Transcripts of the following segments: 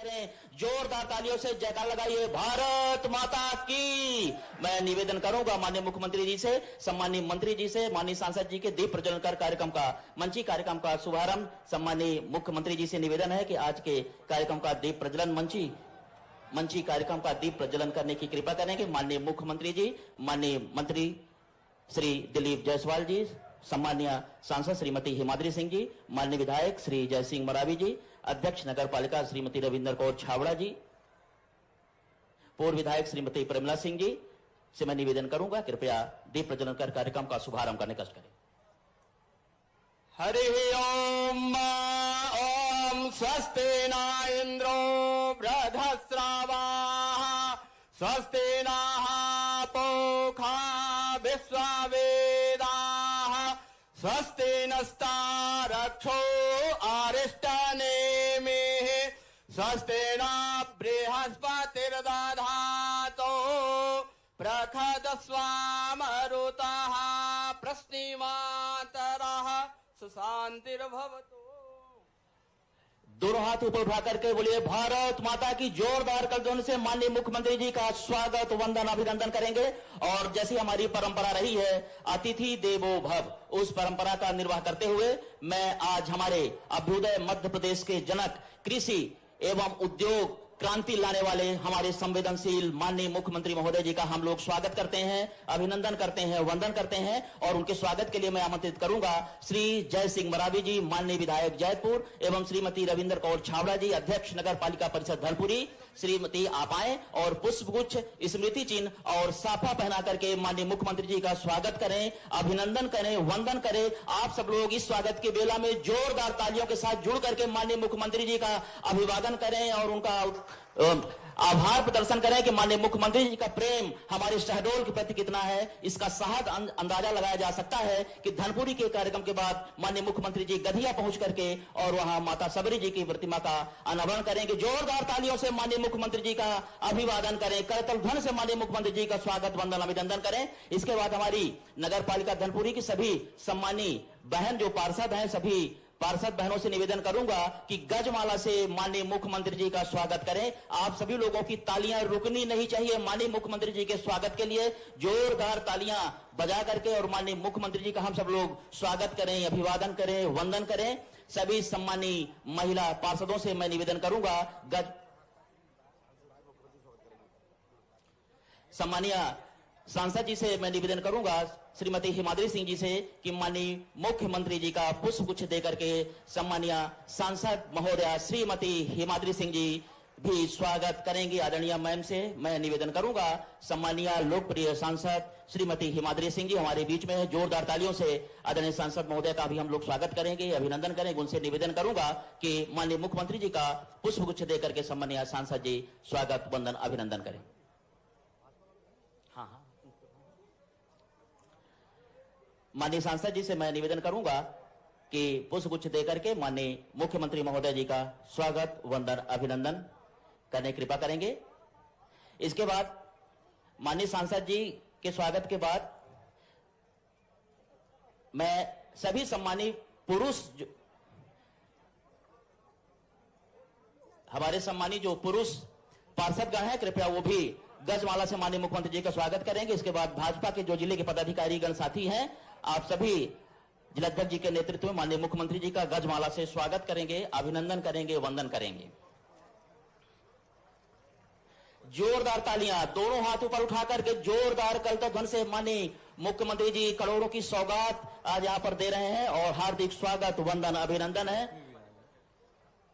करें, जोरदार तालियों से जयकार लगाइए, भारत माता की। मैं निवेदन करूंगा माननीय मुख्यमंत्री जी से, सम्मानीय मंत्री जी से, माननीय सांसद जी के दीप प्रज्वलन कर कार्यक्रम का मंची कार्यक्रम का शुभारंभ। सम्मानीय मुख्यमंत्री जी से निवेदन है कि आज के कार्यक्रम का दीप प्रज्वलन मंची कार्यक्रम का दीप प्रज्वलन करने की कृपा करेंगे माननीय मुख्यमंत्री जी, माननीय मंत्री श्री दिलीप जायसवाल जी, सम्मानीय सांसद श्रीमती हिमाद्री सिंह जी, माननीय विधायक श्री जय सिंह मरावी जी, अध्यक्ष नगर पालिका श्रीमती रविंदर कौर छावड़ा जी, पूर्व विधायक श्रीमती प्रेमला सिंह जी से मैं निवेदन करूंगा कृपया दीप प्रज्वलन कर कार्यक्रम का शुभारंभ करने कष्ट करें। हरि ओम ओम स्वस्ति न इंद्रो बृहस्रवाः स्वस्ति नः पूषा विश्ववेदाः स्वस्ति नस्तारक्षो अरिष्टनेमिः स्वस्ति न बृहस्पतिर्दधातु प्रखदस्वामरुतः प्रश्निमातरः सुशांतिर्भवतु। दोनों हाथ ऊपर उठा करके बोलिए भारत माता की। जोरदार करध्वनि से माननीय मुख्यमंत्री जी का स्वागत वंदन अभिनंदन करेंगे। और जैसी हमारी परंपरा रही है अतिथि देवो भव, उस परंपरा का निर्वाह करते हुए मैं आज हमारे अभ्युदय मध्य प्रदेश के जनक, कृषि एवं उद्योग क्रांति लाने वाले हमारे संवेदनशील माननीय मुख्यमंत्री महोदय जी का हम लोग स्वागत करते हैं, अभिनंदन करते हैं, वंदन करते हैं। और उनके स्वागत के लिए मैं आमंत्रित करूंगा श्री जय सिंह मरावी जी, माननीय विधायक जैतपुर, एवं श्रीमती रविंदर कौर छावड़ा जी, अध्यक्ष नगर पालिका परिषद धनपुरी। श्रीमती आप आए और पुष्पगुच्छ, स्मृति चिन्ह और साफा पहना करके माननीय मुख्यमंत्री जी का स्वागत करें, अभिनंदन करें, वंदन करें। आप सब लोग इस स्वागत के बेला में जोरदार तालियों के साथ जुड़ करके माननीय मुख्यमंत्री जी का अभिवादन करें और उनका आभार प्रदर्शन करें कि माननीय मुख्यमंत्री जी का प्रेम हमारे शहडोल के प्रति कितना है। इसका सहज अंदाजा लगाया जा सकता है कि धनपुरी के कार्यक्रम के बाद माननीय मुख्यमंत्री जी गधिया पहुंच करके और वहां माता सबरी जी की प्रतिमा का अनावरण करेंगे। जोरदार तालियों से माननीय मुख्यमंत्री जी का अभिवादन करें, करतल ध्वनि से माननीय मुख्यमंत्री जी का स्वागत वंदन अभिनंदन करें। इसके बाद हमारी नगर पालिका धनपुरी की सभी सम्मानीय बहन जो पार्षद हैं, सभी पार्षद बहनों से निवेदन करूंगा कि गजमाला से माननीय मुख्यमंत्री जी का स्वागत करें। आप सभी लोगों की तालियां रुकनी नहीं चाहिए माननीय मुख्यमंत्री जी के स्वागत के लिए। जोरदार तालियां बजा करके और माननीय मुख्यमंत्री जी का हम सब लोग स्वागत करें, अभिवादन करें, वंदन करें। सभी सम्मानीय महिला पार्षदों से मैं निवेदन करूंगा, सम्मानीय सांसद जी से मैं निवेदन करूंगा श्रीमती हिमाद्री सिंह जी से कि माननीय मुख्यमंत्री जी का पुष्पगुच्छ देकर के सम्मानीय सांसद महोदया श्रीमती हिमाद्री सिंह जी भी स्वागत करेंगी। आदरणीय मैम से मैं निवेदन करूंगा, सम्मानीय लोकप्रिय सांसद श्रीमती हिमाद्री सिंह जी हमारे बीच में है। जोरदार तालियों से आदरणीय सांसद महोदय का भी हम लोग स्वागत करेंगे, अभिनंदन करेंगे। उनसे निवेदन करूंगा कि माननीय मुख्यमंत्री जी का पुष्पगुच्छ देकर के सम्मानीय सांसद जी स्वागत वंदन अभिनंदन करें। माननीय सांसद जी से मैं निवेदन करूंगा कि पुष्पगुच्छ देकर के माननीय मुख्यमंत्री महोदय जी का स्वागत वंदन अभिनंदन करने की कृपा करेंगे। इसके बाद माननीय सांसद जी के स्वागत के बाद मैं सभी सम्मानीय पुरुष, हमारे सम्मानीय जो पुरुष पार्षदगण हैं, कृपया वो भी गजमाला से माननीय मुख्यमंत्री जी का स्वागत करेंगे। इसके बाद भाजपा के जो जिले के पदाधिकारी गण साथी हैं, आप सभी जिलाध्यक्ष जी के नेतृत्व में माननीय मुख्यमंत्री जी का गजमाला से स्वागत करेंगे, अभिनंदन करेंगे, वंदन करेंगे। जोरदार तालियां, दोनों हाथ ऊपर उठा करके जोरदार करतल ध्वनि से माननीय मुख्यमंत्री जी करोड़ों की सौगात आज यहां पर दे रहे हैं और हार्दिक स्वागत वंदन अभिनंदन है।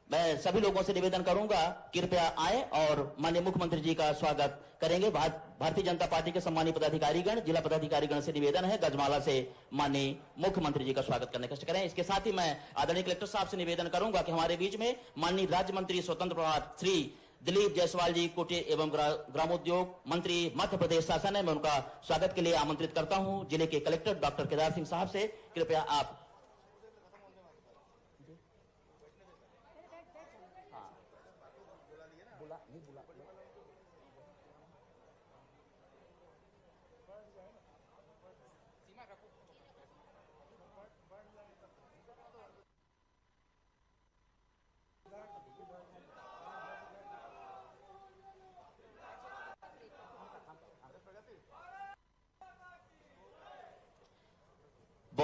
मैं सभी लोगों से निवेदन करूंगा कृपया आए और माननीय मुख्यमंत्री जी का स्वागत करेंगे। भारतीय जनता पार्टी के सम्मानीय पदाधिकारीगण, जिला पदाधिकारीगण से निवेदन है गजमाला से माननीय मुख्यमंत्री जी का स्वागत करने का कष्ट करें। इसके साथ ही मैं आदरणीय कलेक्टर साहब से निवेदन करूंगा कि हमारे बीच में माननीय राज्य मंत्री स्वतंत्र प्रभार श्री दिलीप जायसवाल जी, कुटीर एवं ग्रामोद्योग मंत्री मध्य प्रदेश शासन है, मैं उनका स्वागत के लिए आमंत्रित करता हूं। जिले के कलेक्टर डॉक्टर केदार सिंह साहब से कृपया आप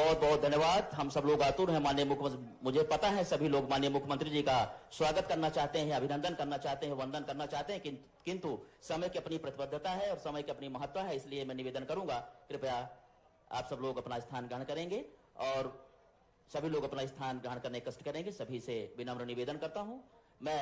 बहुत बहुत धन्यवाद। हम सब लोग आतुर हैं माननीय मुख्यमंत्री, मुझे पता है सभी लोग माननीय मुख्यमंत्री जी का स्वागत करना चाहते हैं, अभिनंदन करना चाहते हैं, वंदन करना चाहते हैं, किंतु समय की अपनी प्रतिबद्धता है और समय की अपनी महत्व है। इसलिए मैं निवेदन करूंगा, कृपया आप सब लोग अपना स्थान ग्रहण करेंगे और सभी लोग अपना स्थान ग्रहण करने कष्ट करेंगे। सभी से विनम्र निवेदन करता हूं। मैं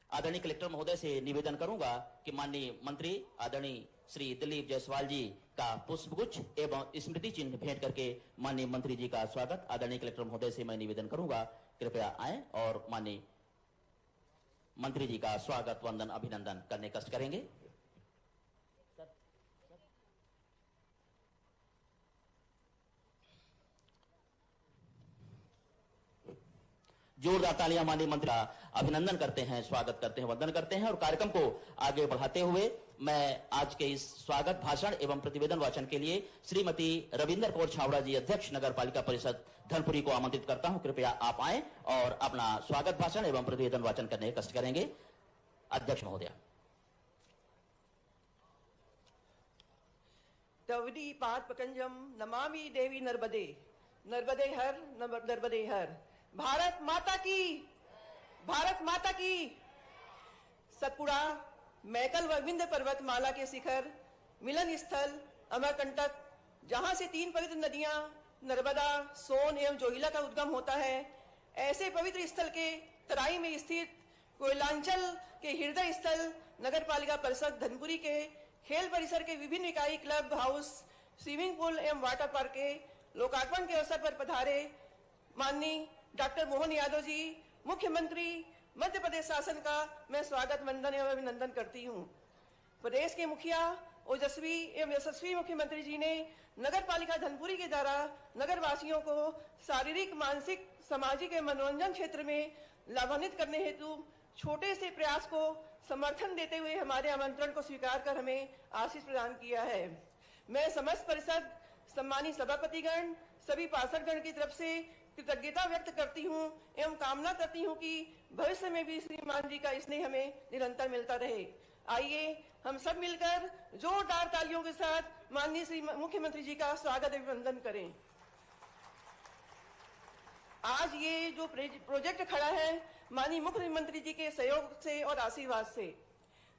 आदरणीय कलेक्टर महोदय से निवेदन करूंगा कि माननीय मंत्री आदरणीय श्री दिलीप जायसवाल जी का पुष्पगुच्छ एवं स्मृति चिन्ह भेंट करके माननीय मंत्री जी का स्वागत आदरणीय कलेक्टर महोदय से मैं निवेदन करूंगा, कृपया आए और माननीय मंत्री जी का स्वागत वंदन अभिनंदन करने कष्ट करेंगे। जोरदार तालियां माननीय मंत्री का अभिनंदन करते हैं, स्वागत करते हैं, वंदन करते हैं। और कार्यक्रम को आगे बढ़ाते हुए मैं आज के इस स्वागत भाषण एवं प्रतिवेदन वाचन के लिए श्रीमती रविंदर कौर छावड़ा जी, अध्यक्ष नगर पालिका परिषद धनपुरी को आमंत्रित करता हूं। कृपया आप आए और अपना स्वागत भाषण एवं प्रतिवेदन वाचन करने कष्ट करेंगे। अध्यक्ष महोदय। तवदी पाद पकंजम नमामि देवी नर्मदे, नर्मदे हर नर्मदे हर। भारत माता की, भारत माता की। सतपुड़ा मैकल व विंध्य पर्वतमाला के शिखर मिलन स्थल अमरकंटक, जहां से 3 पवित्र नदियां नर्मदा, सोन एवं जोहिला का उद्गम होता है, ऐसे पवित्र स्थल के तराई में स्थित कोयलांचल के हृदय स्थल नगर पालिका परिषद धनपुरी के खेल परिसर के विभिन्न इकाई, क्लब हाउस, स्विमिंग पूल एवं वाटर पार्क के लोकार्पण के अवसर पर पधारे माननीय डॉक्टर मोहन यादव जी, मुख्यमंत्री मध्य प्रदेश शासन का मैं स्वागत वंदन एवं अभिनंदन करती हूँ। प्रदेश के मुखिया ओजस्वी एवं यशस्वी मुख्यमंत्री जी ने नगर पालिका धनपुरी के द्वारा नगर वासियों को शारीरिक, मानसिक, सामाजिक एवं मनोरंजन क्षेत्र में लाभान्वित करने हेतु छोटे से प्रयास को समर्थन देते हुए हमारे आमंत्रण को स्वीकार कर हमें आशीष प्रदान किया है। मैं समस्त परिषद, सम्मानित सभापतिगण, सभी पार्षदगण की तरफ से कृतज्ञता व्यक्त करती हूँ एवं कामना करती हूँ कि भविष्य में भी श्रीमान जी का स्नेह हमें निरंतर मिलता रहे। आइए हम सब मिलकर जोरदार तालियों के साथ माननीय श्री मुख्यमंत्री जी का स्वागत अभिनंदन करें। आज ये जो प्रोजेक्ट खड़ा है माननीय मुख्यमंत्री जी के सहयोग से और आशीर्वाद से,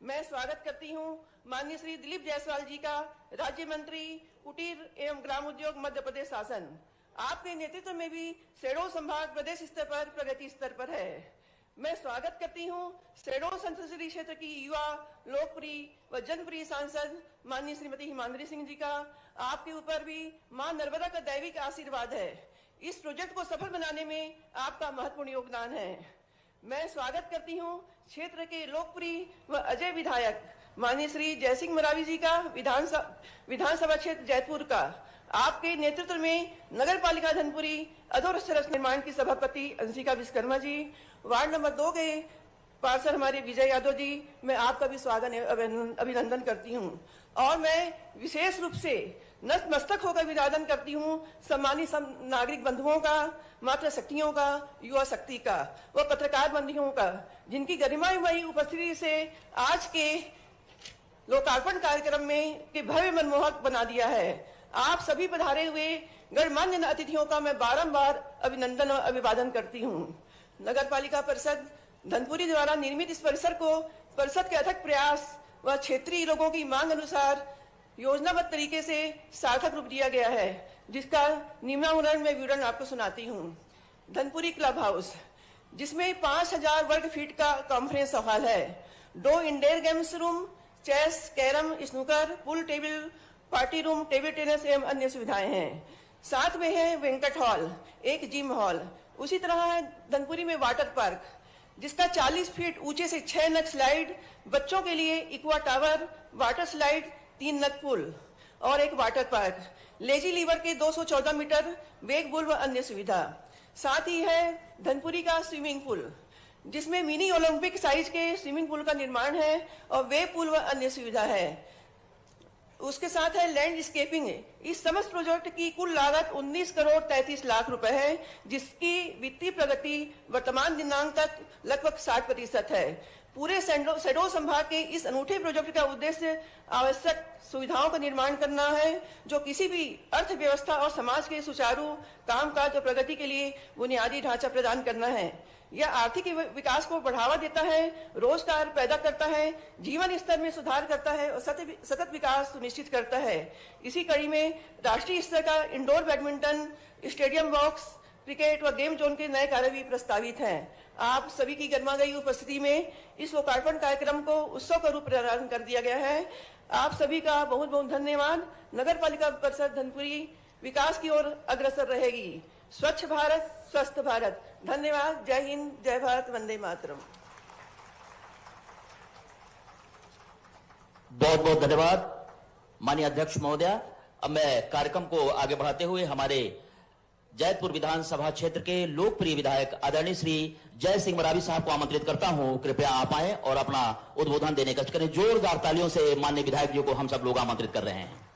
मैं स्वागत करती हूँ माननीय श्री दिलीप जायसवाल जी का, राज्य मंत्री कुटीर एवं ग्राम उद्योग मध्य प्रदेश शासन। आपके नेतृत्व में भी शहडोल संभाग प्रदेश स्तर पर प्रगति स्तर पर है। मैं स्वागत करती हूँ शहडोल संसदीय क्षेत्र की युवा, लोकप्रिय व जनप्रिय सांसद माननीय श्रीमती हिमांद्री सिंह जी का। आपके ऊपर भी मां नर्मदा का दैविक आशीर्वाद है। इस प्रोजेक्ट को सफल बनाने में आपका महत्वपूर्ण योगदान है। मैं स्वागत करती हूँ क्षेत्र के लोकप्रिय व अजय विधायक माननीय श्री जयसिंह मरावी जी का, विधानसभा क्षेत्र जयपुर का। आपके नेतृत्व में नगर पालिका धनपुरी अधोर सरस निर्माण की सभापति अंशिका विश्वकर्मा जी, वार्ड नंबर 2 के पार्षद हमारे विजय यादव जी, मैं आपका भी स्वागत अभिनंदन करती हूँ। और मैं विशेष रूप से नतमस्तक होकर अभिवादन करती हूँ सम्मानित नागरिक बंधुओं का, मातृ शक्तियों का, युवा शक्ति का व पत्रकार बंधुओं का, जिनकी गरिमामयी उपस्थिति से आज के लोकार्पण कार्यक्रम में के भव्य मनमोहक बना दिया है। आप सभी पधारे हुए गणमान्य अतिथियों का मैं बारंबार अभिनंदन और अभिवादन करती हूँ। नगर पालिका परिषद धनपुरी द्वारा निर्मित इस परिसर को परिषद के अथक प्रयास व क्षेत्रीय लोगों की मांग अनुसार योजनाबद्ध तरीके से सार्थक रूप दिया गया है, जिसका निम्नानुसार मैं विवरण आपको सुनाती हूँ। धनपुरी क्लब हाउस, जिसमें 5000 वर्ग फीट का कॉन्फ्रेंस हॉल है, 2 indoor games room, chess, carrom, snooker, pool table, party room, table tennis एवं अन्य सुविधाएं हैं। साथ में है वेंकट हॉल, एक जिम हॉल। उसी तरह है धनपुरी में वाटर पार्क, जिसका 40 फीट ऊंचे से 6 नग स्लाइड, बच्चों के लिए इक्वा टावर, वाटर स्लाइड, 3 नग पुल और एक वाटर पार्क, लेजी लीवर के 214 मीटर वेग पुल व अन्य सुविधा। साथ ही है धनपुरी का स्विमिंग पूल, जिसमें मिनी ओलंपिक साइज के स्विमिंग पूल का निर्माण है और वे पूल व अन्य सुविधा है। उसके साथ है लैंडस्केपिंग। इस समस्त प्रोजेक्ट की कुल लागत 19 करोड़ 33 लाख रुपए है, जिसकी वित्तीय प्रगति वर्तमान दिनांक तक लगभग 60% है। पूरे शहडोल संभाग के इस अनूठे प्रोजेक्ट का उद्देश्य आवश्यक सुविधाओं का निर्माण करना है, जो किसी भी अर्थव्यवस्था और समाज के सुचारू कामकाज और प्रगति के लिए बुनियादी ढांचा प्रदान करना है। यह आर्थिक विकास को बढ़ावा देता है, रोजगार पैदा करता है, जीवन स्तर में सुधार करता है और सतत विकास सुनिश्चित करता है। इसी कड़ी में राष्ट्रीय स्तर का indoor badminton stadium, box cricket व गेम जोन के नए कार्य भी प्रस्तावित हैं। आप सभी की गर्मा गई उपस्थिति में इस लोकार्पण कार्यक्रम को उत्सव का रूप प्रदान कर दिया गया है। आप सभी का बहुत बहुत धन्यवाद। नगर पालिका परिषद धनपुरी विकास की ओर अग्रसर रहेगी। स्वच्छ भारत, स्वस्थ भारत। धन्यवाद। जय हिंद, जय भारत, वंदे मातरम। बहुत बहुत धन्यवाद माननीय अध्यक्ष महोदया। अब मैं कार्यक्रम को आगे बढ़ाते हुए हमारे जैतपुर विधानसभा क्षेत्र के लोकप्रिय विधायक आदरणीय श्री जय सिंह मरावी साहब को आमंत्रित करता हूं। कृपया आप आए और अपना उद्बोधन देने का कष्ट करें। जोरदार तालियों से माननीय विधायक जी को हम सब लोग आमंत्रित कर रहे हैं।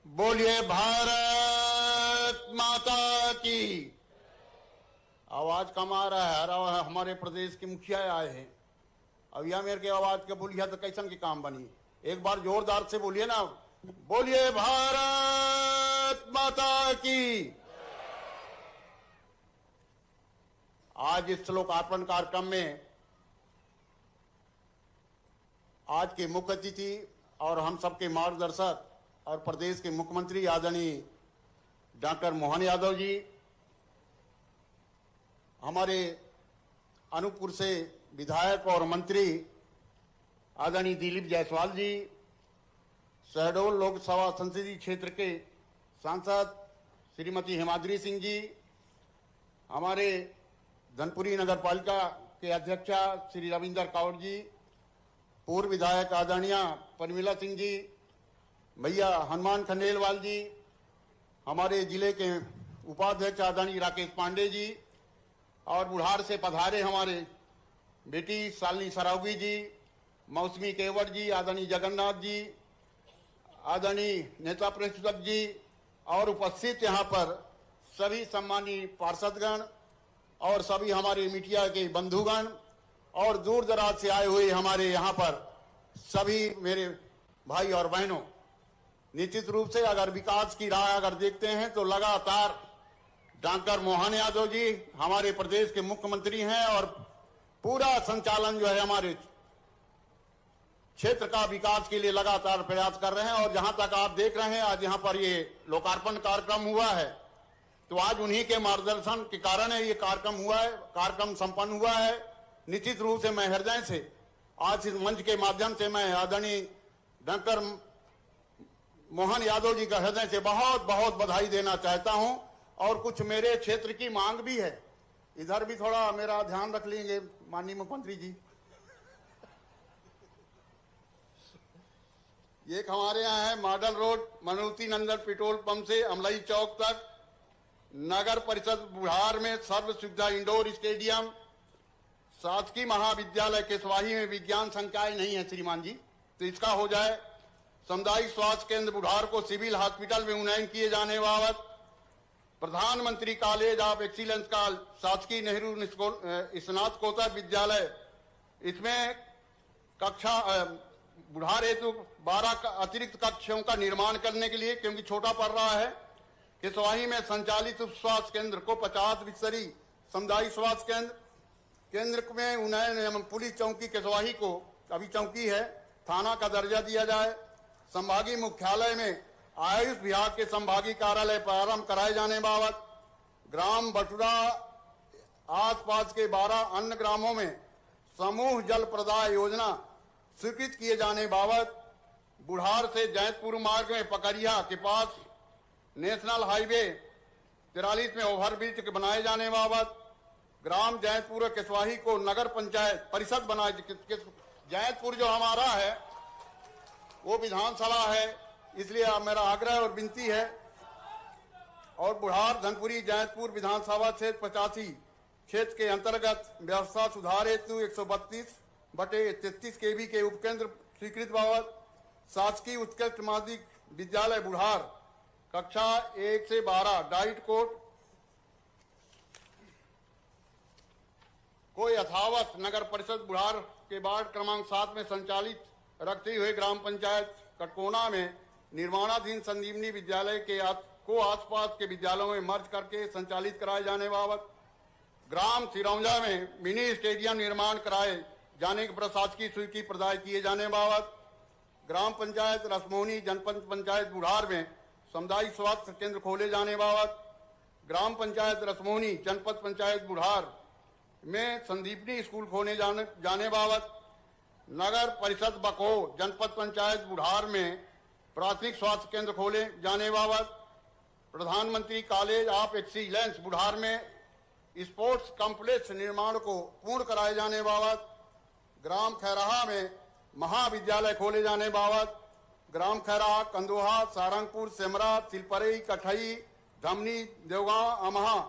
बोलिए भारत माता की। आवाज कम आ रहा है। हमारे प्रदेश के मुखिया आए हैं। अब यह मेरे के आवाज के बोलिए तो कैसन की काम बनी। एक बार जोरदार से बोलिए ना। बोलिए भारत माता की। आज इस लोकार्पण कार्यक्रम में आज के मुख्य अतिथि और हम सबके मार्गदर्शक और प्रदेश के मुख्यमंत्री आदरणीय डॉक्टर मोहन यादव जी, हमारे अनूपपुर से विधायक और मंत्री आदरणीय दिलीप जायसवाल जी, शहडोल लोकसभा संसदीय क्षेत्र के सांसद श्रीमती हिमाद्री सिंह जी, हमारे धनपुरी नगर पालिका के अध्यक्षा श्री रविंदर कौर जी, पूर्व विधायक आदरणीय परमिला सिंह जी, भैया हनुमान खंडेलवाल जी, हमारे जिले के उपाध्यक्ष आदरणीय राकेश पांडे जी, और बुढ़ार से पधारे हमारे बेटी शालिनी सरावगी जी, मौसमी केवट जी, आदरणीय जगन्नाथ जी, आदरणीय नेता प्रतिपक्ष जी और उपस्थित यहाँ पर सभी सम्मानीय पार्षदगण और सभी हमारे मीडिया के बंधुगण और दूर दराज से आए हुए हमारे यहाँ पर सभी मेरे भाई और बहनों, निश्चित रूप से अगर विकास की राह अगर देखते हैं तो लगातार डॉक्टर मोहन यादव जी हमारे प्रदेश के मुख्यमंत्री हैं और पूरा संचालन जो है हमारे क्षेत्र का विकास के लिए लगातार प्रयास कर रहे हैं। और जहां तक आप देख रहे हैं आज यहाँ पर ये लोकार्पण कार्यक्रम हुआ है, तो आज उन्हीं के मार्गदर्शन के कारण है ये कार्यक्रम हुआ है, कार्यक्रम संपन्न हुआ है। निश्चित रूप से मैं हृदय से आज इस मंच के माध्यम से मैं आदरणीय डॉक्टर मोहन यादव जी का हृदय से बहुत बहुत बधाई देना चाहता हूं। और कुछ मेरे क्षेत्र की मांग भी है, इधर भी थोड़ा मेरा ध्यान रख लेंगे माननीय मुख्यमंत्री जी। एक हमारे यहाँ है मॉडल रोड मनोती नंदन पेट्रोल पंप से अमलाई चौक तक, नगर परिषद बुढ़ार में सर्व सुविधा इंडोर स्टेडियम, शासकीय महाविद्यालय के स्वाही में विज्ञान संकाय नहीं है श्रीमान जी, तो इसका हो जाए। सामुदायिक स्वास्थ्य केंद्र बुढ़ार को सिविल हॉस्पिटल में उन्नयन किए जाने बाबत, प्रधानमंत्री कॉलेज ऑफ एक्सीलेंस का शासकीय नेहरू स्नातकोत्तर विद्यालय, इसमें कक्षा बुढ़ार हेतु 12 अतिरिक्त कक्षों का निर्माण करने के लिए, क्योंकि छोटा पड़ रहा है, किसवाही में संचालित उप स्वास्थ्य केंद्र को 50 बिस्तरी सामुदायिक स्वास्थ्य केंद्र में उन्नयन एवं पुलिस चौकी किसवाही को, अभी चौकी है, थाना का दर्जा दिया जाए। संभागीय मुख्यालय में आयुष विभाग के संभागीय कार्यालय प्रारंभ कराए जाने बाबत, ग्राम बटुरा आसपास के 12 अन्य ग्रामों में समूह जल प्रदाय योजना स्वीकृत किए जाने बाबत, बुढ़ार से जैतपुर मार्ग में पकड़िया के पास नेशनल हाईवे 43 में ओवरब्रिज बनाए जाने बाबत, ग्राम जैतपुर किसवाही को नगर पंचायत परिषद बनाए। जैतपुर जो हमारा है वो विधानसभा है, इसलिए मेरा आग्रह और विनती है। और बुढ़ार धनपुरी जैतपुर विधानसभा क्षेत्र 85 क्षेत्र के अंतर्गत व्यवस्था सुधार हेतु 132/33 kV के उपकेंद्र स्वीकृत बाबत, शासकीय उत्कृष्ट माध्यमिक विद्यालय बुढ़ार कक्षा 1 से 12 डाइट कोर्ट यथावत नगर परिषद बुढ़ार के वार्ड क्रमांक 7 में संचालित रखते हुए ग्राम पंचायत कटकोना में निर्माणाधीन संजीवनी विद्यालय के को आसपास के विद्यालयों में मर्ज करके संचालित कराए जाने बाबत, ग्राम सिरौंजा में मिनी स्टेडियम निर्माण कराए जाने के प्रशासकीय स्वीकृति प्रदान किए जाने बाबत, ग्राम पंचायत रसमोहनी जनपद पंचायत बुढ़ार में सामुदायिक स्वास्थ्य केंद्र खोले जाने बाबत, ग्राम पंचायत रसमोहनी जनपद पंचायत बुढ़ार में संदीपनी स्कूल खोले जाने बाबत, नगर परिषद बको जनपद पंचायत बुढ़ार में प्राथमिक स्वास्थ्य केंद्र खोले जाने बाबत, प्रधानमंत्री कॉलेज ऑफ एक्सीलेंस बुढ़ार में स्पोर्ट्स कॉम्प्लेक्स निर्माण को पूर्ण कराए जाने बाबत, ग्राम खैराहा में महाविद्यालय खोले जाने बाबत, ग्राम खैराहा, कंदोहा, सारंगपुर, सेमरा, सिलपरई, कठई, धमनी, देवगांव, अमहा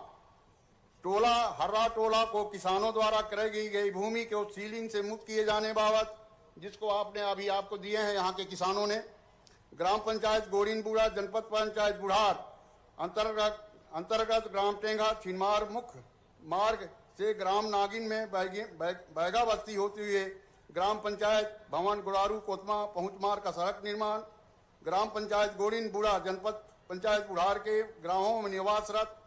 टोला, हर्रा टोला को किसानों द्वारा क्रय की गई भूमि को सीलिंग से मुक्त किए जाने बाबत, जिसको आपने अभी आपको दिए हैं यहाँ के किसानों ने, ग्राम पंचायत गोरिनबुड़ा जनपद पंचायत बुढ़ार अंतर्गत ग्राम टेंगा छिनमार मुख्य मार्ग से ग्राम नागिन में बैगा बस्ती होते हुए ग्राम पंचायत भवन गुड़ारू कोतमा पहुंच मार्ग का सड़क निर्माण, ग्राम पंचायत गोरिनबुड़ा जनपद पंचायत बुढ़ार के ग्रामों में निवासरत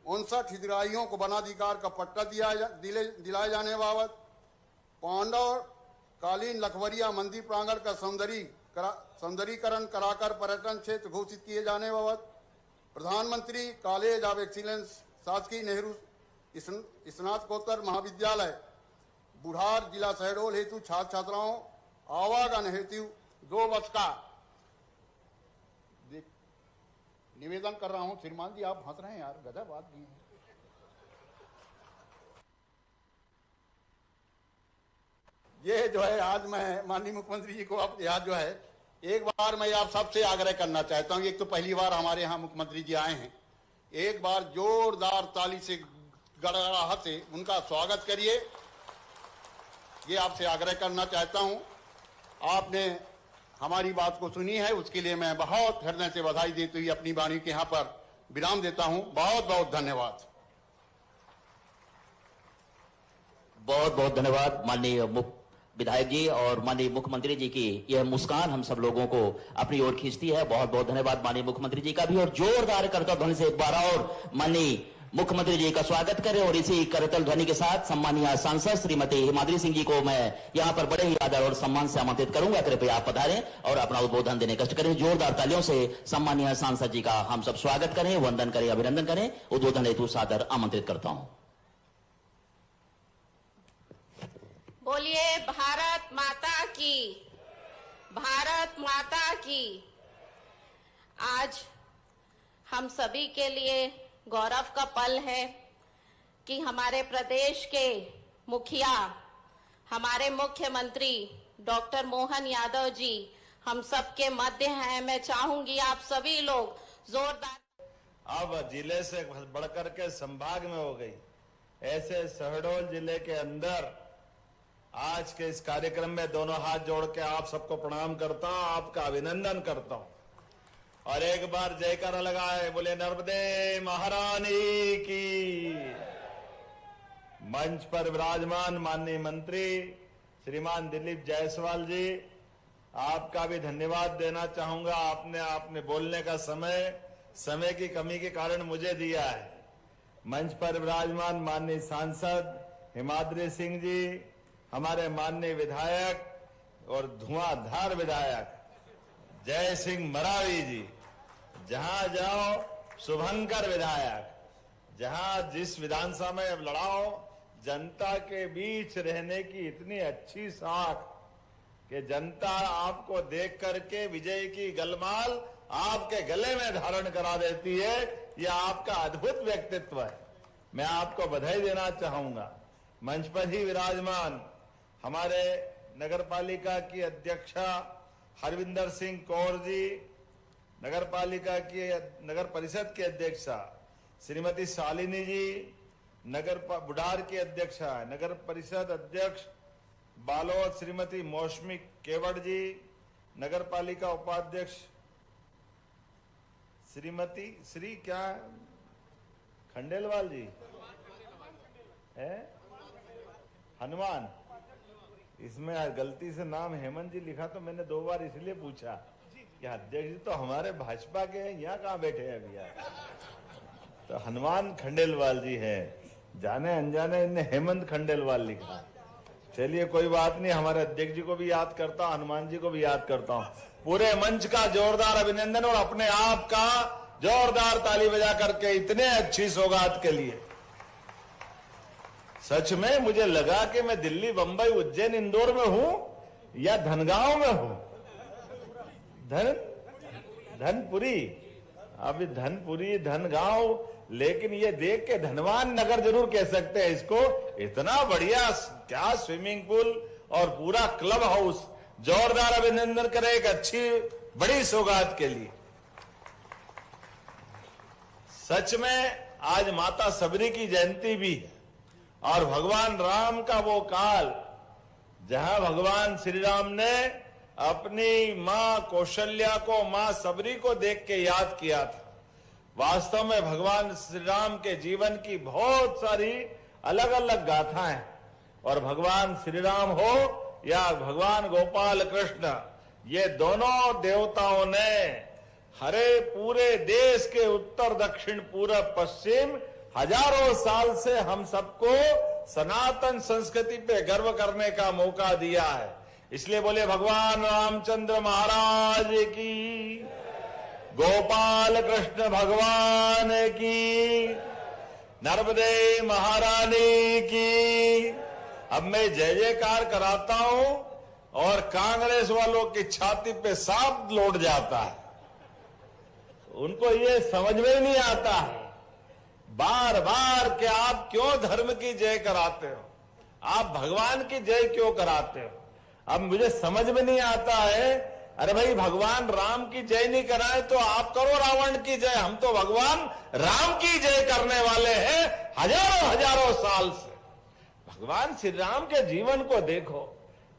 59 हितग्राहियों को वनाधिकार का पट्टा दिलाए जाने बाबत, पांडव कालीन लखवरिया मंदिर प्रांगण का सौंदर्यीकरण कराकर पर्यटन क्षेत्र घोषित किए जाने बाबत, प्रधानमंत्री कॉलेज ऑफ एक्सीलेंस शासकीय नेहरू स्नातकोत्तर महाविद्यालय बुढ़ार जिला शहडोल हेतु छात्र छात्राओं आवागमन हेतु 2 वर्ष का निवेदन कर रहा हूं। श्रीमान जी आप हंस रहे हैं यार, गजब बात की है। ये जो है आज मैं माननीय मुख्यमंत्री जी को अब यहाँ जो है एक बार मैं आप सबसे आग्रह करना चाहता हूँ, एक तो पहली बार हमारे यहाँ मुख्यमंत्री जी आए हैं, एक बार जोरदार ताली से गड़गड़ाहट से उनका स्वागत करिए, ये आपसे आग्रह करना चाहता हूँ। आपने हमारी बात को सुनी है, उसके लिए मैं बहुत हृदय से बधाई देते हुए अपनी वाणी के यहाँ पर विराम देता हूँ। बहुत बहुत धन्यवाद। बहुत बहुत धन्यवाद माननीय विधायक जी और माननीय मुख्यमंत्री जी की यह मुस्कान हम सब लोगों को अपनी ओर खींचती है। बहुत बहुत धन्यवाद माननीय मुख्यमंत्री जी का भी, और जोरदार करतल ध्वनि से एक बार और माननीय मुख्यमंत्री जी का स्वागत करें। और इसी करतल ध्वनि के साथ सम्मानीय सांसद श्रीमती हिमाद्री सिंह जी को मैं यहाँ पर बड़े ही आदर और सम्मान से आमंत्रित करूंगा। कृपया आप पधारें और अपना उद्बोधन देने कष्ट करें। जोरदार तालियों से सम्मानीय सांसद जी का हम सब स्वागत करें, वंदन करें, अभिनंदन करें। उद्बोधन हेतु सादर आमंत्रित करता हूं। बोलिए भारत माता की, भारत माता की। आज हम सभी के लिए गौरव का पल है कि हमारे प्रदेश के मुखिया, हमारे मुख्यमंत्री डॉक्टर मोहन यादव जी हम सबके मध्य हैं। मैं चाहूंगी आप सभी लोग जोरदार। अब जिले से बढ़कर के संभाग में हो गई, ऐसे शहडोल जिले के अंदर आज के इस कार्यक्रम में दोनों हाथ जोड़ के आप सबको प्रणाम करता हूं, आपका अभिनंदन करता हूं और एक बार जयकारा लगाए, बोले नर्मदे महारानी की। मंच पर विराजमान माननीय मंत्री श्रीमान दिलीप जायसवाल जी, आपका भी धन्यवाद देना चाहूंगा। आपने बोलने का समय की कमी के कारण मुझे दिया है। मंच पर विराजमान माननीय सांसद हिमाद्री सिंह जी, हमारे माननीय विधायक और धुआंधार विधायक जय सिंह मरावी जी, जहां जाओ शुभंकर विधायक, जहां जिस विधानसभा में लड़ाओ जनता के बीच रहने की इतनी अच्छी साख कि जनता आपको देख करके विजय की गलमाल आपके गले में धारण करा देती है। यह आपका अद्भुत व्यक्तित्व है, मैं आपको बधाई देना चाहूंगा। मंच पर ही विराजमान हमारे नगरपालिका की अध्यक्षा हरविंदर सिंह कौर जी, नगर परिषद की अध्यक्षा श्रीमती शालिनी जी, बुढ़ार की अध्यक्षा नगर परिषद अध्यक्ष बालोद श्रीमती मौसमी केवड़ जी, नगर पालिका उपाध्यक्ष श्रीमती श्री क्या खंडेलवाल जी है, हनुमान, इसमें गलती से नाम हेमंत जी लिखा तो मैंने 2 बार इसलिए पूछा कि अध्यक्ष जी तो हमारे भाजपा के हैं, यहाँ कहाँ बैठे हैं अभी यार। तो हनुमान खंडेलवाल जी है, जाने अनजाने इन्हें हेमंत खंडेलवाल लिखा। चलिए कोई बात नहीं, हमारे अध्यक्ष जी को भी याद करता हूँ, हनुमान जी को भी याद करता हूँ। पूरे मंच का जोरदार अभिनंदन और अपने आप का जोरदार ताली बजा करके इतने अच्छी सौगात के लिए। सच में मुझे लगा कि मैं दिल्ली, बंबई, उज्जैन, इंदौर में हूं या धनगांव में हूं। धनपुरी, अभी धनपुरी, धनगांव, लेकिन ये देख के धनवान नगर जरूर कह सकते हैं इसको। इतना बढ़िया क्या स्विमिंग पूल और पूरा क्लब हाउस। जोरदार अभिनंदन करें एक अच्छी बड़ी सौगात के लिए। सच में आज माता सबरी की जयंती भी है और भगवान राम का वो काल जहां भगवान श्री राम ने अपनी मां कौशल्या को, मां सबरी को देख के याद किया था। वास्तव में भगवान श्री राम के जीवन की बहुत सारी अलग अलग गाथाएं, और भगवान श्री राम हो या भगवान गोपाल कृष्ण, ये दोनों देवताओं ने हरे पूरे देश के उत्तर, दक्षिण, पूरब, पश्चिम हजारों साल से हम सबको सनातन संस्कृति पे गर्व करने का मौका दिया है। इसलिए बोले भगवान रामचंद्र महाराज की, गोपाल कृष्ण भगवान की, नर्मदे महारानी की। अब मैं जय जयकार कराता हूं और कांग्रेस वालों की छाती पे सांप लौट जाता है। उनको ये समझ में ही नहीं आता है बार बार कि आप क्यों धर्म की जय कराते हो, आप भगवान की जय क्यों कराते हो। अब मुझे समझ में नहीं आता है, अरे भाई भगवान राम की जय नहीं कराए तो आप करो रावण की जय। हम तो भगवान राम की जय करने वाले हैं हजारों हजारों साल से। भगवान श्री राम के जीवन को देखो,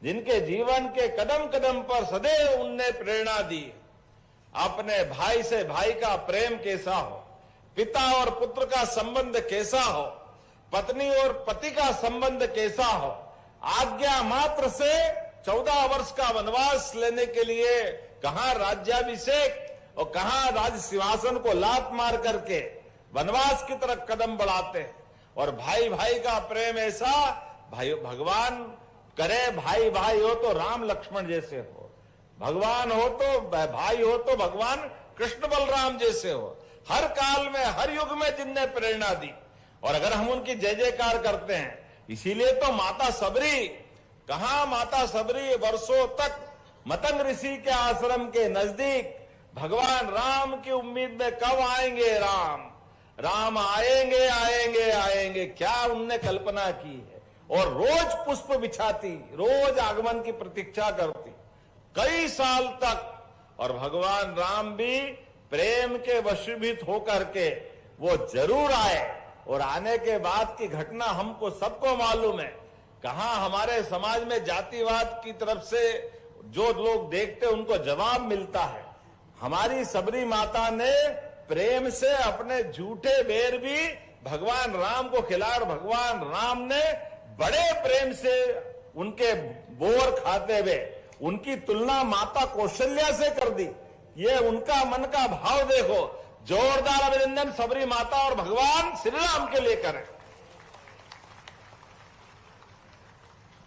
जिनके जीवन के कदम कदम पर सदैव उनने प्रेरणा दी। अपने भाई से भाई का प्रेम कैसा हो, पिता और पुत्र का संबंध कैसा हो, पत्नी और पति का संबंध कैसा हो। आज्ञा मात्र से 14 वर्ष का वनवास लेने के लिए कहां राज्याभिषेक और कहां राज सिंहासन को लात मार करके वनवास की तरफ कदम बढ़ाते हैं। और भाई भाई का प्रेम ऐसा, भाई भगवान करे भाई भाई हो तो राम लक्ष्मण जैसे हो, भगवान हो तो भाई हो तो भगवान कृष्ण बलराम जैसे हो। हर काल में, हर युग में जिनने प्रेरणा दी, और अगर हम उनकी जय जयकार करते हैं, इसीलिए तो माता सबरी, कहा माता सबरी वर्षों तक मतंग ऋषि के आश्रम के नजदीक भगवान राम की उम्मीद में कब आएंगे राम, राम आएंगे आएंगे आएंगे, क्या उनने कल्पना की है। और रोज पुष्प बिछाती, रोज आगमन की प्रतीक्षा करती कई साल तक। और भगवान राम भी प्रेम के वशीभूत होकर के वो जरूर आए, और आने के बाद की घटना हमको सबको मालूम है। कहां हमारे समाज में जातिवाद की तरफ से जो लोग देखते उनको जवाब मिलता है। हमारी सबरी माता ने प्रेम से अपने झूठे बेर भी भगवान राम को खिलाया, और भगवान राम ने बड़े प्रेम से उनके बोर खाते हुए उनकी तुलना माता कौशल्या से कर दी। ये उनका मन का भाव देखो। जोरदार अभिनंदन सबरी माता और भगवान श्री राम के लिए करें।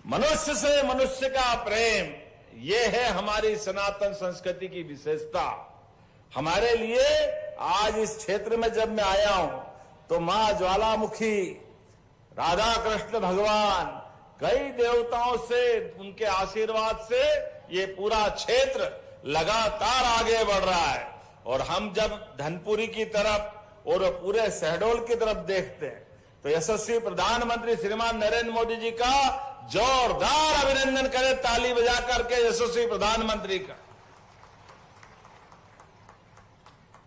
मनुष्य से मनुष्य का प्रेम, ये है हमारी सनातन संस्कृति की विशेषता। हमारे लिए आज इस क्षेत्र में जब मैं आया हूं तो मां ज्वालामुखी, राधा कृष्ण भगवान, कई देवताओं से, उनके आशीर्वाद से ये पूरा क्षेत्र लगातार आगे बढ़ रहा है। और हम जब धनपुरी की तरफ और पूरे शहडोल की तरफ देखते हैं तो यशस्वी प्रधानमंत्री श्रीमान नरेंद्र मोदी जी का जोरदार अभिनंदन करें ताली बजा करके यशस्वी प्रधानमंत्री का,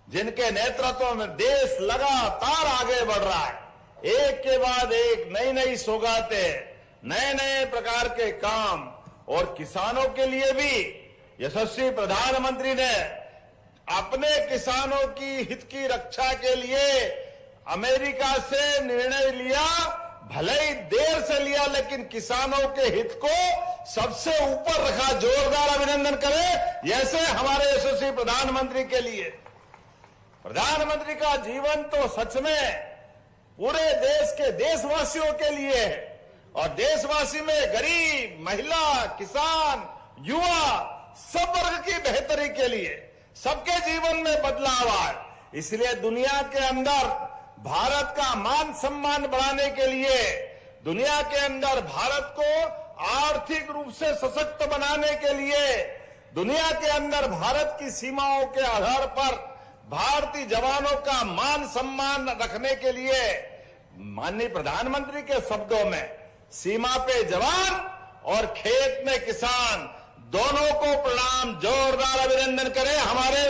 जिनके नेतृत्व में देश लगातार आगे बढ़ रहा है। एक के बाद एक नई नई सौगातें, नए नए प्रकार के काम। और किसानों के लिए भी यशस्वी प्रधानमंत्री ने अपने किसानों की हित की रक्षा के लिए अमेरिका से निर्णय लिया, भले ही देर से लिया, लेकिन किसानों के हित को सबसे ऊपर रखा। जोरदार अभिनंदन करें ऐसे हमारे यशस्वी प्रधानमंत्री के लिए। प्रधानमंत्री का जीवन तो सच में पूरे देश के देशवासियों के लिए है, और देशवासी में गरीब, महिला, किसान, युवा, सब वर्ग की बेहतरी के लिए, सबके जीवन में बदलाव आए। इसलिए दुनिया के अंदर भारत का मान सम्मान बढ़ाने के लिए, दुनिया के अंदर भारत को आर्थिक रूप से सशक्त बनाने के लिए, दुनिया के अंदर भारत की सीमाओं के आधार पर भारतीय जवानों का मान सम्मान रखने के लिए माननीय प्रधानमंत्री के शब्दों में सीमा पे जवान और खेत में किसान दोनों को प्रणाम। जोरदार अभिनंदन करें हमारे